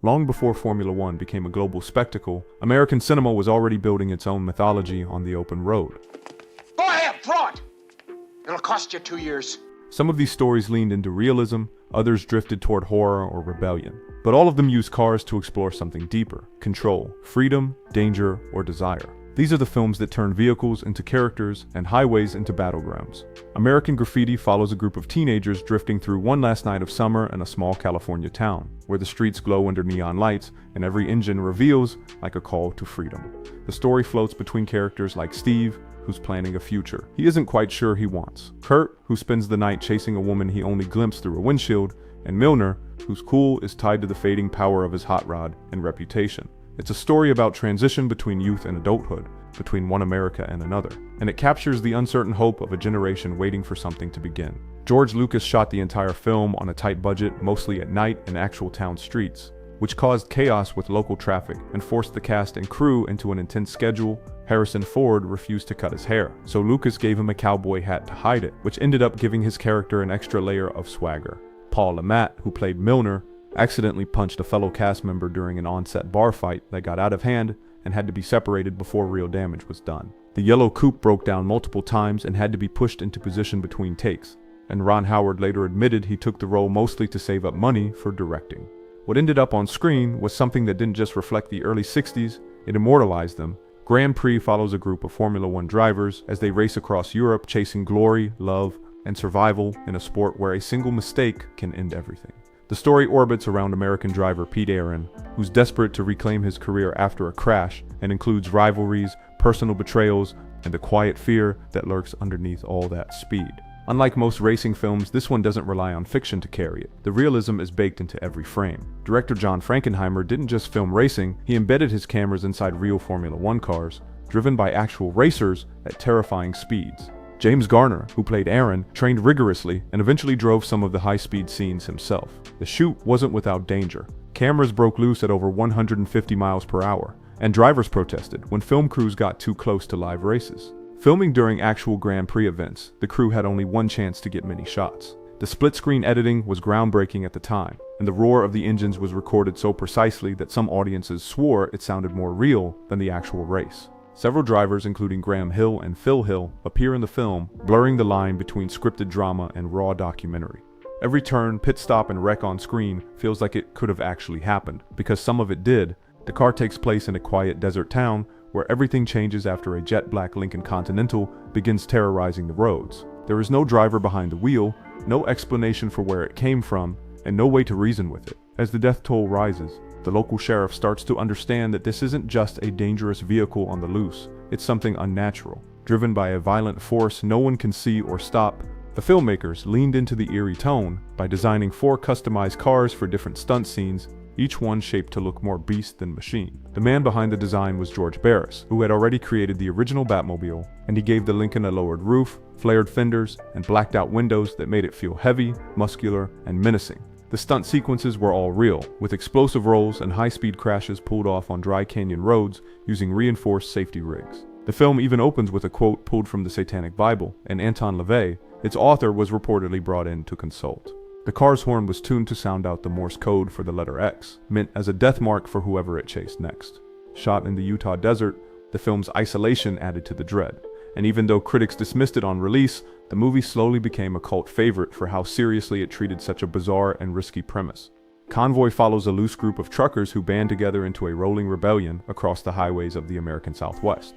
Long before Formula One became a global spectacle, American cinema was already building its own mythology on the open road. Go ahead, throw it! It'll cost you 2 years. Some of these stories leaned into realism, others drifted toward horror or rebellion. But all of them used cars to explore something deeper: control, freedom, danger, or desire. These are the films that turn vehicles into characters and highways into battlegrounds. American Graffiti follows a group of teenagers drifting through one last night of summer in a small California town, where the streets glow under neon lights and every engine reveals like a call to freedom. The story floats between characters like Steve, who's planning a future he isn't quite sure he wants, Kurt, who spends the night chasing a woman he only glimpsed through a windshield, and Milner, whose cool is tied to the fading power of his hot rod and reputation. It's a story about transition between youth and adulthood, between one America and another, and it captures the uncertain hope of a generation waiting for something to begin. George Lucas shot the entire film on a tight budget, mostly at night in actual town streets, which caused chaos with local traffic and forced the cast and crew into an intense schedule. Harrison Ford refused to cut his hair, so Lucas gave him a cowboy hat to hide it, which ended up giving his character an extra layer of swagger. Paul Le Mat, who played Milner, accidentally punched a fellow cast member during an on-set bar fight that got out of hand and had to be separated before real damage was done. The yellow coupe broke down multiple times and had to be pushed into position between takes, and Ron Howard later admitted he took the role mostly to save up money for directing. What ended up on screen was something that didn't just reflect the early 60s, it immortalized them. Grand Prix follows a group of Formula One drivers as they race across Europe chasing glory, love, and survival in a sport where a single mistake can end everything. The story orbits around American driver Pete Aaron, who's desperate to reclaim his career after a crash, and includes rivalries, personal betrayals, and the quiet fear that lurks underneath all that speed. Unlike most racing films, this one doesn't rely on fiction to carry it. The realism is baked into every frame. Director John Frankenheimer didn't just film racing, he embedded his cameras inside real Formula One cars, driven by actual racers at terrifying speeds. James Garner, who played Aaron, trained rigorously and eventually drove some of the high-speed scenes himself. The shoot wasn't without danger. Cameras broke loose at over 150 miles per hour, and drivers protested when film crews got too close to live races. Filming during actual Grand Prix events, the crew had only one chance to get many shots. The split-screen editing was groundbreaking at the time, and the roar of the engines was recorded so precisely that some audiences swore it sounded more real than the actual race. Several drivers, including Graham Hill and Phil Hill, appear in the film, blurring the line between scripted drama and raw documentary. Every turn, pit stop, and wreck on screen feels like it could have actually happened, because some of it did. The car takes place in a quiet desert town where everything changes after a jet-black Lincoln Continental begins terrorizing the roads. There is no driver behind the wheel, no explanation for where it came from, and no way to reason with it. As the death toll rises, the local sheriff starts to understand that this isn't just a dangerous vehicle on the loose, it's something unnatural, driven by a violent force no one can see or stop. The filmmakers leaned into the eerie tone by designing 4 customized cars for different stunt scenes, each one shaped to look more beast than machine. The man behind the design was George Barris, who had already created the original Batmobile, and he gave the Lincoln a lowered roof, flared fenders, and blacked out windows that made it feel heavy, muscular, and menacing. The stunt sequences were all real, with explosive rolls and high-speed crashes pulled off on dry canyon roads using reinforced safety rigs. The film even opens with a quote pulled from the Satanic Bible, and Anton LaVey, its author, was reportedly brought in to consult. The car's horn was tuned to sound out the Morse code for the letter X, meant as a death mark for whoever it chased next. Shot in the Utah desert, the film's isolation added to the dread, and even though critics dismissed it on release, the movie slowly became a cult favorite for how seriously it treated such a bizarre and risky premise. Convoy follows a loose group of truckers who band together into a rolling rebellion across the highways of the American Southwest.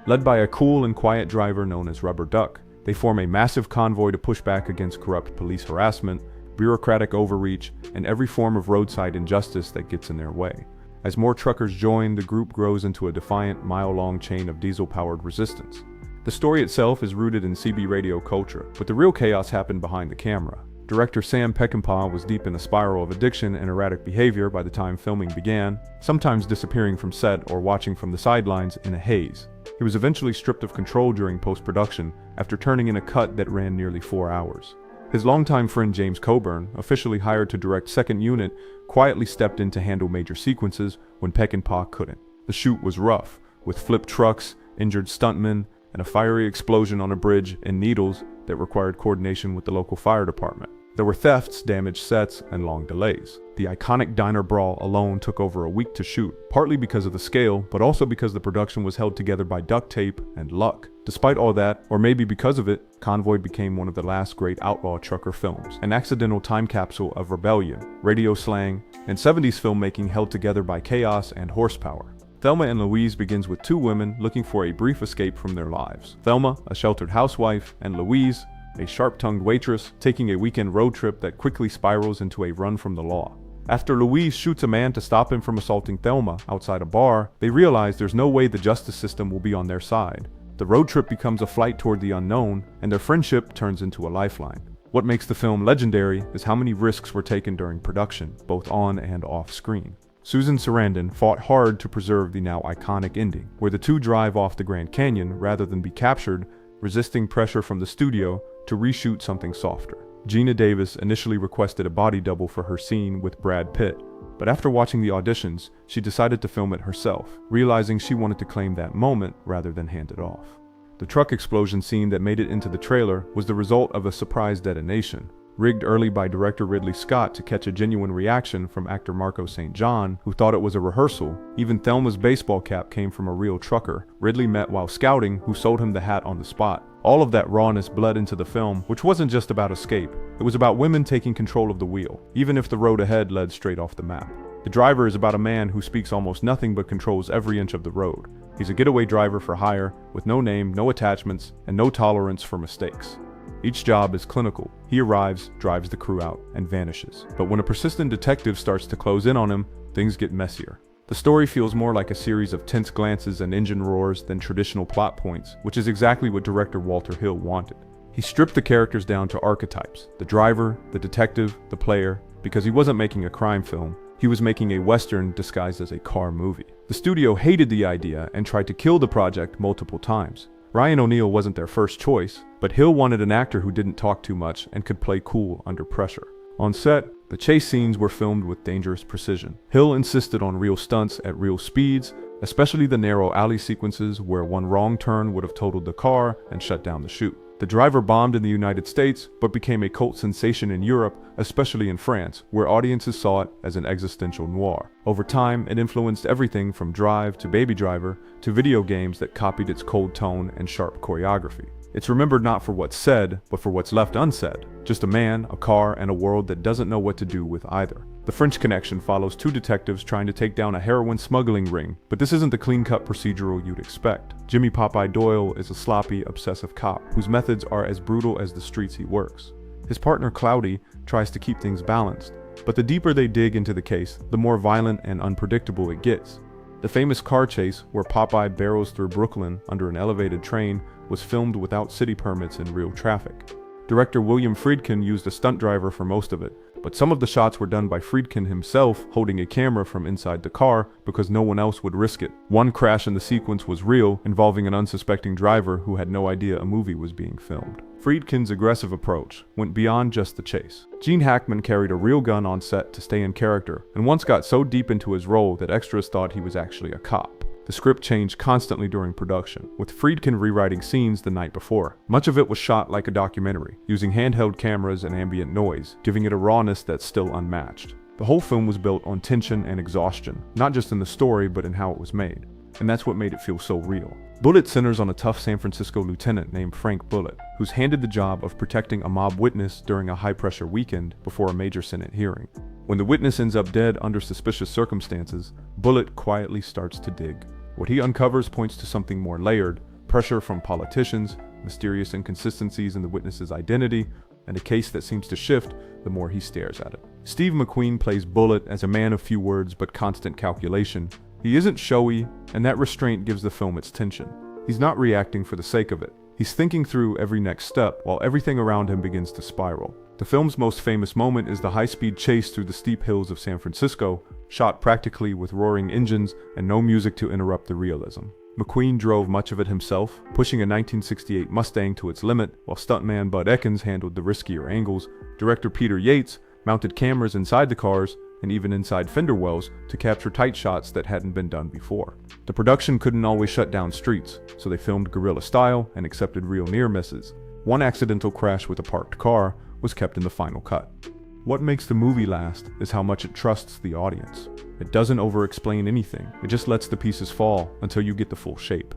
Led by a cool and quiet driver known as Rubber Duck, they form a massive convoy to push back against corrupt police harassment, bureaucratic overreach, and every form of roadside injustice that gets in their way. As more truckers join, the group grows into a defiant, mile-long chain of diesel-powered resistance. The story itself is rooted in CB radio culture, but the real chaos happened behind the camera. Director Sam Peckinpah was deep in a spiral of addiction and erratic behavior by the time filming began, sometimes disappearing from set or watching from the sidelines in a haze. He was eventually stripped of control during post-production after turning in a cut that ran nearly 4 hours. His longtime friend James Coburn, officially hired to direct second unit, quietly stepped in to handle major sequences when Peckinpah couldn't. The shoot was rough, with flipped trucks, injured stuntmen, and a fiery explosion on a bridge in Needles that required coordination with the local fire department. There were thefts, damaged sets, and long delays. The iconic diner brawl alone took over a week to shoot, partly because of the scale, but also because the production was held together by duct tape and luck. Despite all that, or maybe because of it, Convoy became one of the last great outlaw trucker films, an accidental time capsule of rebellion, radio slang, and 70s filmmaking held together by chaos and horsepower. Thelma and Louise begins with two women looking for a brief escape from their lives. Thelma, a sheltered housewife, and Louise, a sharp-tongued waitress, taking a weekend road trip that quickly spirals into a run from the law. After Louise shoots a man to stop him from assaulting Thelma outside a bar, they realize there's no way the justice system will be on their side. The road trip becomes a flight toward the unknown, and their friendship turns into a lifeline. What makes the film legendary is how many risks were taken during production, both on and off screen. Susan Sarandon fought hard to preserve the now iconic ending, where the two drive off the Grand Canyon rather than be captured, resisting pressure from the studio to reshoot something softer. Gina Davis initially requested a body double for her scene with Brad Pitt, but after watching the auditions, she decided to film it herself, realizing she wanted to claim that moment rather than hand it off. The truck explosion scene that made it into the trailer was the result of a surprise detonation, rigged early by director Ridley Scott to catch a genuine reaction from actor Marco St. John, who thought it was a rehearsal. Even Thelma's baseball cap came from a real trucker Ridley met while scouting, who sold him the hat on the spot. All of that rawness bled into the film, which wasn't just about escape. It was about women taking control of the wheel, even if the road ahead led straight off the map. The Driver is about a man who speaks almost nothing but controls every inch of the road. He's a getaway driver for hire, with no name, no attachments, and no tolerance for mistakes. Each job is clinical. He arrives, drives the crew out, and vanishes. But when a persistent detective starts to close in on him, things get messier. The story feels more like a series of tense glances and engine roars than traditional plot points, which is exactly what director Walter Hill wanted. He stripped the characters down to archetypes: the driver, the detective, the player, because he wasn't making a crime film. He was making a Western disguised as a car movie. The studio hated the idea and tried to kill the project multiple times. Ryan O'Neal wasn't their first choice, but Hill wanted an actor who didn't talk too much and could play cool under pressure. On set, the chase scenes were filmed with dangerous precision. Hill insisted on real stunts at real speeds, especially the narrow alley sequences where one wrong turn would have totaled the car and shut down the shoot. The Driver bombed in the United States, but became a cult sensation in Europe, especially in France, where audiences saw it as an existential noir. Over time, it influenced everything from Drive to Baby Driver to video games that copied its cold tone and sharp choreography. It's remembered not for what's said, but for what's left unsaid. Just a man, a car, and a world that doesn't know what to do with either. The French Connection follows two detectives trying to take down a heroin smuggling ring, but this isn't the clean-cut procedural you'd expect. Jimmy Popeye Doyle is a sloppy, obsessive cop, whose methods are as brutal as the streets he works. His partner Cloudy tries to keep things balanced, but the deeper they dig into the case, the more violent and unpredictable it gets. The famous car chase, where Popeye barrels through Brooklyn under an elevated train, was filmed without city permits in real traffic. Director William Friedkin used a stunt driver for most of it, but some of the shots were done by Friedkin himself holding a camera from inside the car because no one else would risk it. One crash in the sequence was real, involving an unsuspecting driver who had no idea a movie was being filmed. Friedkin's aggressive approach went beyond just the chase. Gene Hackman carried a real gun on set to stay in character, and once got so deep into his role that extras thought he was actually a cop. The script changed constantly during production, with Friedkin rewriting scenes the night before. Much of it was shot like a documentary, using handheld cameras and ambient noise, giving it a rawness that's still unmatched. The whole film was built on tension and exhaustion, not just in the story but in how it was made. And that's what made it feel so real. Bullitt centers on a tough San Francisco lieutenant named Frank Bullitt, who's handed the job of protecting a mob witness during a high-pressure weekend before a major Senate hearing. When the witness ends up dead under suspicious circumstances, Bullitt quietly starts to dig. What he uncovers points to something more layered: pressure from politicians, mysterious inconsistencies in the witness's identity, and a case that seems to shift the more he stares at it. Steve McQueen plays Bullitt as a man of few words but constant calculation. He isn't showy, and that restraint gives the film its tension. He's not reacting for the sake of it. He's thinking through every next step while everything around him begins to spiral. The film's most famous moment is the high-speed chase through the steep hills of San Francisco, shot practically with roaring engines and no music to interrupt the realism. McQueen drove much of it himself, pushing a 1968 Mustang to its limit, while stuntman Bud Ekins handled the riskier angles. Director Peter Yates mounted cameras inside the cars and even inside fender wells to capture tight shots that hadn't been done before. The production couldn't always shut down streets, so they filmed guerrilla style and accepted real near misses. One accidental crash with a parked car was kept in the final cut. What makes the movie last is how much it trusts the audience. It doesn't over-explain anything, it just lets the pieces fall until you get the full shape.